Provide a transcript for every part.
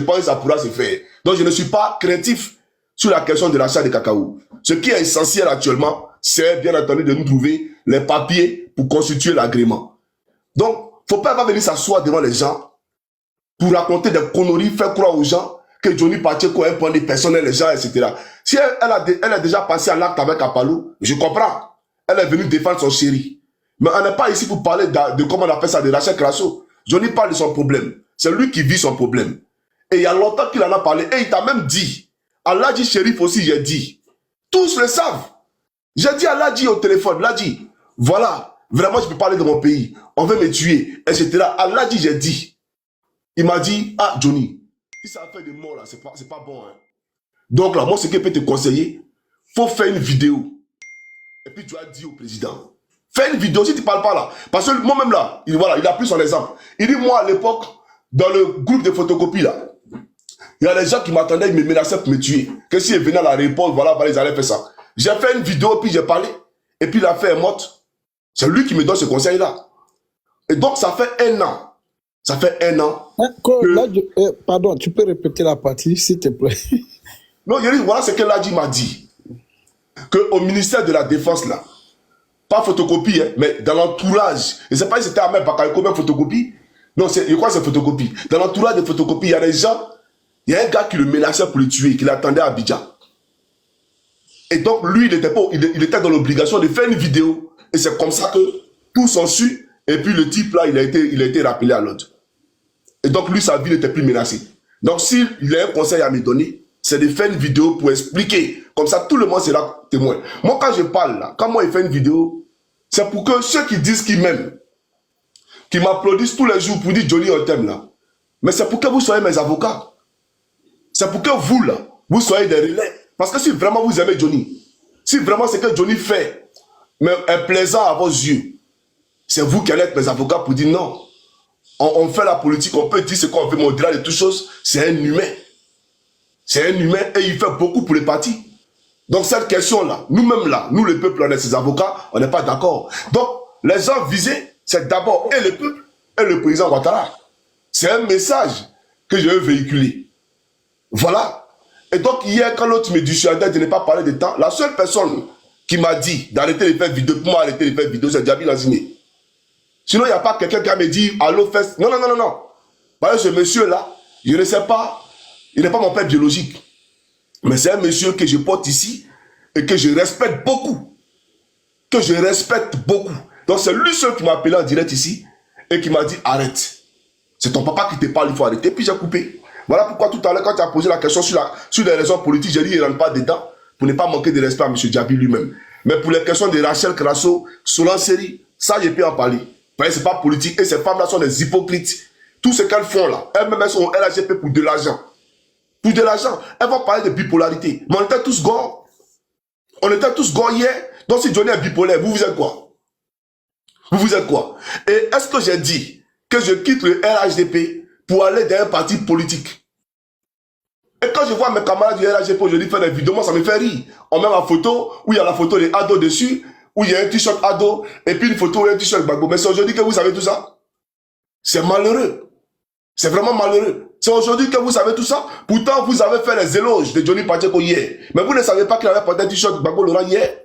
pense que ça pourra se faire. Donc, je ne suis pas craintif sur la question de l'achat de cacao. Ce qui est essentiel actuellement, c'est bien entendu de nous trouver les papiers pour constituer l'agrément. Donc, faut pas venir s'asseoir devant les gens pour raconter des conneries, faire croire aux gens que Johnny Pacheco est un point de personnel, les gens, etc. Si elle a déjà passé à l'acte avec Apalou, je comprends. Elle est venue défendre son chéri. Mais on n'est pas ici pour parler de comment on appelle ça, de Rachel Crasso. Johnny parle de son problème. C'est lui qui vit son problème. Et il y a longtemps qu'il en a parlé. Et il t'a même dit. Allah dit Shérif aussi, j'ai dit. Tous le savent. J'ai dit à Ladji au téléphone, Ladji, voilà, vraiment je peux parler de mon pays. On veut me tuer, etc. Allah dit, j'ai dit. Il m'a dit, ah Johnny, si ça fait des morts là, c'est pas bon. Hein. Donc là, moi ce que je peux te conseiller, faut faire une vidéo. Et puis tu as dit au président, fais une vidéo si tu ne parles pas là. Parce que moi-même là, il a pris son exemple. Il dit, moi à l'époque, dans le groupe de photocopie là, il y a des gens qui m'attendaient, ils me menaçaient pour me tuer. Que s'ils venaient à la réponse, voilà, ils allaient faire ça. J'ai fait une vidéo, puis j'ai parlé. Et puis l'affaire est morte. C'est lui qui me donne ce conseil-là. Et donc, ça fait 1 an. Ça fait 1 an. Là, pardon, tu peux répéter la partie, s'il te plaît. Non, voilà ce que Ladji m'a dit. Qu'au ministère de la Défense, là, pas photocopie, hein, mais dans l'entourage, je ne sais pas si c'était Ahmed Bakayoko, même photocopie. Non, je crois que c'est photocopie. Dans l'entourage de photocopie, il y a des gens, il y a un gars qui le menaçait pour le tuer, qui l'attendait à Abidjan. Et donc, lui, il était dans l'obligation de faire une vidéo. Et c'est comme ça que tout s'en suit. Et puis, le type, là, il a été rappelé à l'ordre. Et donc, lui, sa vie n'était plus menacée. Donc, s'il a un conseil à me donner, c'est de faire une vidéo pour expliquer. Comme ça, tout le monde sera témoin. Moi, quand je parle, là, quand moi, il fait une vidéo, c'est pour que ceux qui disent qu'ils m'aiment, qui m'applaudissent tous les jours pour dire Johnny, on t'aime, là. Mais c'est pour que vous soyez mes avocats. C'est pour que vous, là, vous soyez des relais. Parce que si vraiment vous aimez Johnny, si vraiment ce que Johnny fait est plaisant à vos yeux, c'est vous qui allez être mes avocats pour dire non. On fait la politique, on peut dire ce qu'on veut, mais au-delà de toutes choses, c'est un humain. C'est un humain et il fait beaucoup pour les partis. Donc cette question-là, nous-mêmes là, nous le peuple, on est ses avocats, on n'est pas d'accord. Donc les gens visés, c'est d'abord et le peuple et le président Ouattara. C'est un message que je veux véhiculer. Voilà. Et donc, hier, quand l'autre me dissuadait de ne pas parler de temps, la seule personne qui m'a dit d'arrêter de faire vidéo, pour moi arrêter de faire vidéo, c'est Djabi Lanzine. Sinon, il n'y a pas quelqu'un qui me dit, allô, fest. Non, non, non, non, non. Parce que ce monsieur-là, je ne sais pas, il n'est pas mon père biologique. Mais c'est un monsieur que je porte ici et que je respecte beaucoup. Que je respecte beaucoup. Donc, c'est lui seul qui m'a appelé en direct ici et qui m'a dit, arrête. C'est ton papa qui te parle, il faut arrêter. Puis j'ai coupé. Voilà pourquoi tout à l'heure, quand tu as posé la question sur les raisons politiques, j'ai dit qu'il ne rentre pas dedans pour ne pas manquer de respect à M. Djabi lui-même. Mais pour les questions de Rachel Crasso, Solan Seri, ça, je peux en parler. Parce que ce n'est pas politique et ces femmes-là sont des hypocrites. Tout ce qu'elles font là, elles-mêmes elles sont au LHGP pour de l'argent. Pour de l'argent. Elles vont parler de bipolarité. Mais on était tous gants. On était tous gants hier. Donc si Johnny est bipolaire, vous êtes quoi? Vous êtes quoi? Et est-ce que j'ai dit que je quitte le LHDP pour aller dans un parti politique? Et quand je vois mes camarades du LHGP aujourd'hui faire des vidéos, moi ça me fait rire. On met ma photo où il y a la photo des ados dessus, où il y a un t-shirt ado, et puis une photo où il y a un t-shirt Gbagbo. Mais c'est aujourd'hui que vous savez tout ça. C'est malheureux. C'est vraiment malheureux. C'est aujourd'hui que vous savez tout ça. Pourtant, vous avez fait les éloges de Johnny Pacheco hier. Mais vous ne savez pas qu'il avait porté un t-shirt Gbagbo Laurent hier.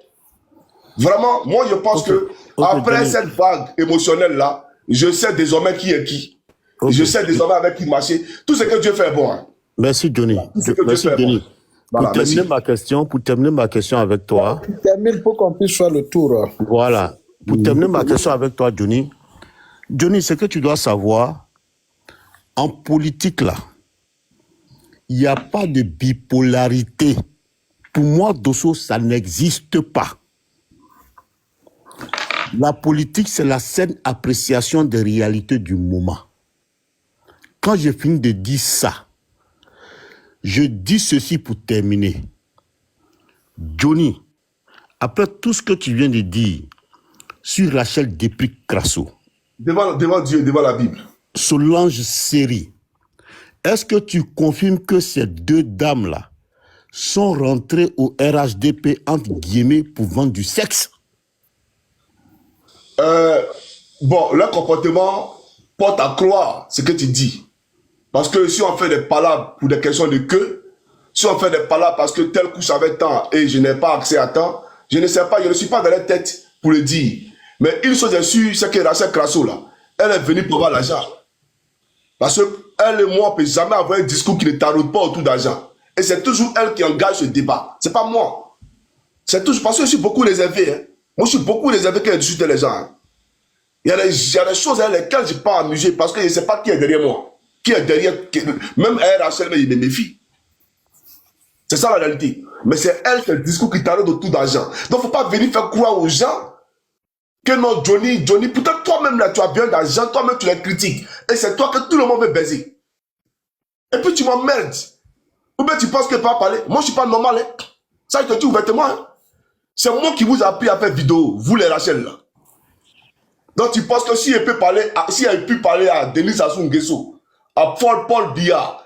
Vraiment, moi je pense que après Johnny, cette vague émotionnelle là, je sais désormais qui est qui. Je sais désormais avec qui marcher. Tout ce que Dieu fait est bon. Hein. Merci Johnny. Merci Johnny. Bon. Voilà, pour terminer ma question avec toi. Tu termines pour qu'on puisse faire le tour. Voilà. Pour terminer ma question avec toi, Johnny. Johnny, ce que tu dois savoir, en politique là, il n'y a pas de bipolarité. Pour moi, Dosso, ça n'existe pas. La politique, c'est la saine appréciation des réalités du moment. Quand j'ai fini de dire ça, je dis ceci pour terminer. Johnny, après tout ce que tu viens de dire sur Rachel Crasso, devant Dieu, devant la Bible, Solange Seri, est-ce que tu confirmes que ces deux dames-là sont rentrées au RHDP entre guillemets pour vendre du sexe? Bon, leur comportement porte à croire ce que tu dis. Parce que si on fait des palabres pour des questions de queue, si on fait des palabres parce que tel coup savait tant et je n'ai pas accès à temps, je ne sais pas, je ne suis pas dans la tête pour le dire. Mais une chose est sûre, c'est que Rachel Crasso, là, elle est venue pour avoir l'argent. Parce qu'elle et moi, on ne peut jamais avoir un discours qui ne taraude pas autour d'argent. Et c'est toujours elle qui engage ce débat. Ce n'est pas moi. C'est toujours parce que je suis beaucoup réservé. Hein. Moi, je suis beaucoup réservé quand je discute les gens. Hein. Il y a des choses à lesquelles je ne peux pas amuser parce que je ne sais pas qui est derrière moi. Qui est derrière. Même Rachel, il me méfie. C'est ça la réalité. Mais c'est elle qui a le discours qui taraude autour d'argent. Donc, il ne faut pas venir faire croire aux gens que non, Johnny, peut-être toi-même là, tu as bien d'argent, toi-même tu les critiques. Et c'est toi que tout le monde veut baiser. Et puis tu m'emmerdes. Ou bien tu penses que pas parler. Moi, je ne suis pas normal. Hein. Ça, je te dis ouvertement. Hein. C'est moi qui vous ai appris à faire vidéo, vous les Rachel là. Donc tu penses que si elle peut parler, si elle pu parler à Denis Sassou Nguesso, à Paul Biya,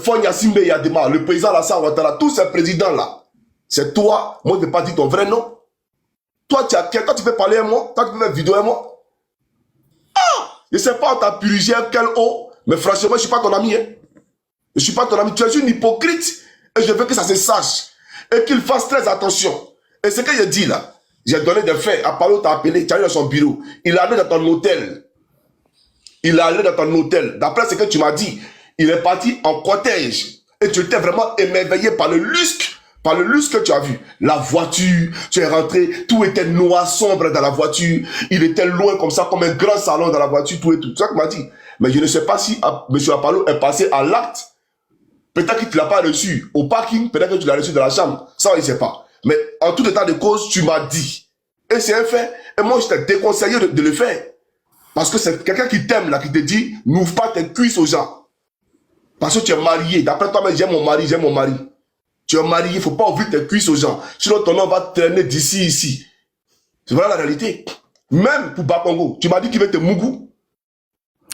Fonya Simbe Yadema, le président Alassane Ouattara, tous ces présidents là, c'est toi, moi je ne vais pas dire ton vrai nom. Toi, quand tu peux parler à moi, quand tu peux faire vidéo à moi, je ne sais pas, on t'a purgé quel eau, mais franchement, je ne suis pas ton ami. Hein. Je ne suis pas ton ami, tu es une hypocrite et je veux que ça se sache et qu'il fasse très attention. Et ce que je dis là, j'ai donné des faits, Apollo t'a appelé, tu es allé dans son bureau, il est allé dans ton hôtel. Il est allé dans ton hôtel. D'après ce que tu m'as dit, il est parti en cortège et tu étais vraiment émerveillé par le lustre. Par le lustre que tu as vu, la voiture, tu es rentré, tout était noir, sombre dans la voiture, il était loin comme ça, comme un grand salon dans la voiture, tout et tout. C'est ça que tu m'as dit. Mais je ne sais pas si M. Apollo est passé à l'acte. Peut-être que tu ne l'as pas reçu au parking, peut-être que tu l'as reçu dans la chambre. Ça, on ne sait pas. Mais en tout état de cause, tu m'as dit. Et c'est un fait. Et moi, je t'ai déconseillé de le faire. Parce que c'est quelqu'un qui t'aime là, qui te dit, n'ouvre pas tes cuisses aux gens. Parce que tu es marié. D'après toi, j'aime mon mari, j'aime mon mari. Tu es marié, il ne faut pas ouvrir tes cuisses aux gens. Sinon, ton nom va traîner d'ici, ici. C'est voilà la réalité. Même pour Bakongo, tu m'as dit qu'il veut te mougou.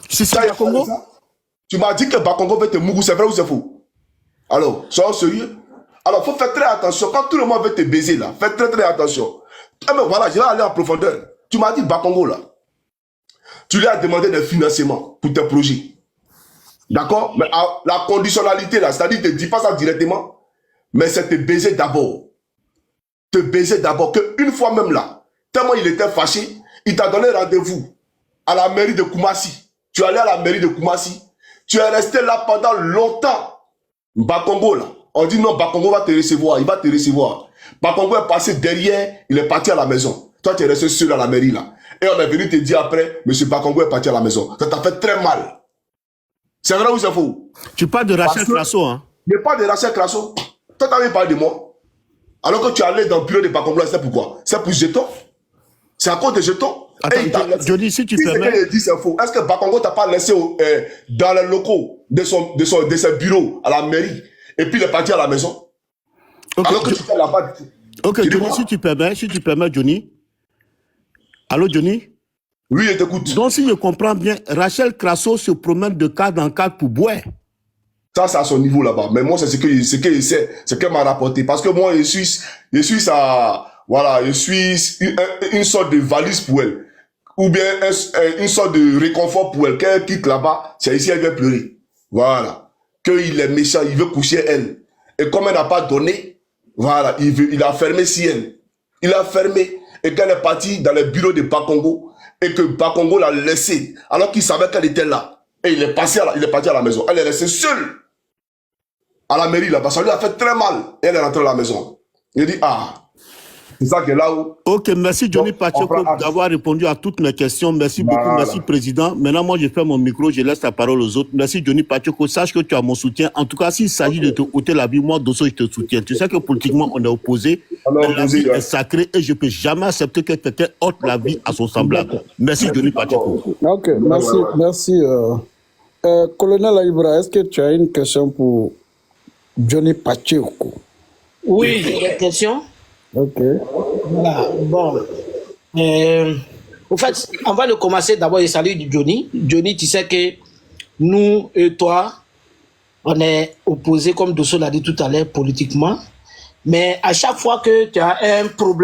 C'est Bakongo? Tu m'as dit que Bakongo veut te mougou, c'est vrai ou c'est faux? Alors, sois sérieux. Alors, il faut faire très attention. Quand tout le monde veut te baiser, là, fais très attention. Ah, mais voilà, je vais aller en profondeur. Tu m'as dit Bakongo, là. Tu lui as demandé des financements pour tes projets. D'accord? Mais la conditionnalité, là, c'est-à-dire, ne te dis pas ça directement. Mais c'est te baiser d'abord. Te baiser d'abord. Qu'une fois même là, tellement il était fâché, il t'a donné rendez-vous à la mairie de Koumassi. Tu es allé à la mairie de Koumassi. Tu es resté là pendant longtemps. Bakongo là. On dit non, Bakongo va te recevoir. Il va te recevoir. Bakongo est passé derrière, il est parti à la maison. Toi, tu es resté seul à la mairie là. Et on est venu te dire après, monsieur Bakongo est parti à la maison. Ça t'a fait très mal. C'est vrai ou c'est faux? Tu parles de Rachel Crasso, hein? Je parle de Rachel Crasso. Toi, t'avais parlé de moi. Alors que tu es allé dans le bureau de Bakongo, c'est pourquoi? C'est pour jetons. C'est à cause des jetons. Attends, Johnny, si tu permets. Ce qu'il dit, c'est faux. Est-ce que Bakongo t'a pas laissé dans les locaux de ses bureaux à la mairie et puis il est parti à la maison? Okay. Alors que tu étais là-bas. Ok, Johnny, si tu permets, Johnny. Allô, Johnny? Oui, je t'écoute. Donc, si je comprends bien, Rachel Crasso se promène de cadre en cadre pour boire. Ça, c'est à son niveau là-bas. Mais moi, c'est ce qu'elle m'a rapporté. Parce que moi, je suis sa, voilà, je suis une sorte de valise pour elle. Ou bien une sorte de réconfort pour elle. Quand elle quitte là-bas, c'est ici, elle vient pleurer. Voilà. Qu'il est méchant, il veut coucher elle. Et comme elle n'a pas donné, voilà, il a fermé si elle. Il a fermé. Et quand elle est partie dans le bureau de Bakongo, et que Bakongo l'a laissé, alors qu'il savait qu'elle était là. Et il est parti à la maison. Elle est restée seule. À la mairie là-bas, ça lui a fait très mal. Et elle est rentrée à la maison. Il dit, c'est ça que là où... Ok, merci Johnny Pacheco d'avoir répondu à toutes mes questions. Merci beaucoup, merci Président. Maintenant, moi, je fais mon micro, je laisse la parole aux autres. Merci Johnny Pacheco, sache que tu as mon soutien. En tout cas, s'il s'agit de te ôter la vie, moi, Dosso, je te soutiens. Tu sais que politiquement, on est opposé. La vie est sacrée et je ne peux jamais accepter que quelqu'un ôte la vie à son semblable. Merci Johnny Pacheco. Ok, merci. Colonel Ibra, est-ce que tu as une question pour Johnny Pacheco? Oui, j'ai une question. Ok. Voilà, bon. En fait, avant de commencer, d'abord, je salue Johnny. Johnny, tu sais que nous et toi, on est opposés, comme Dosso l'a dit tout à l'heure, politiquement. Mais à chaque fois que tu as un problème,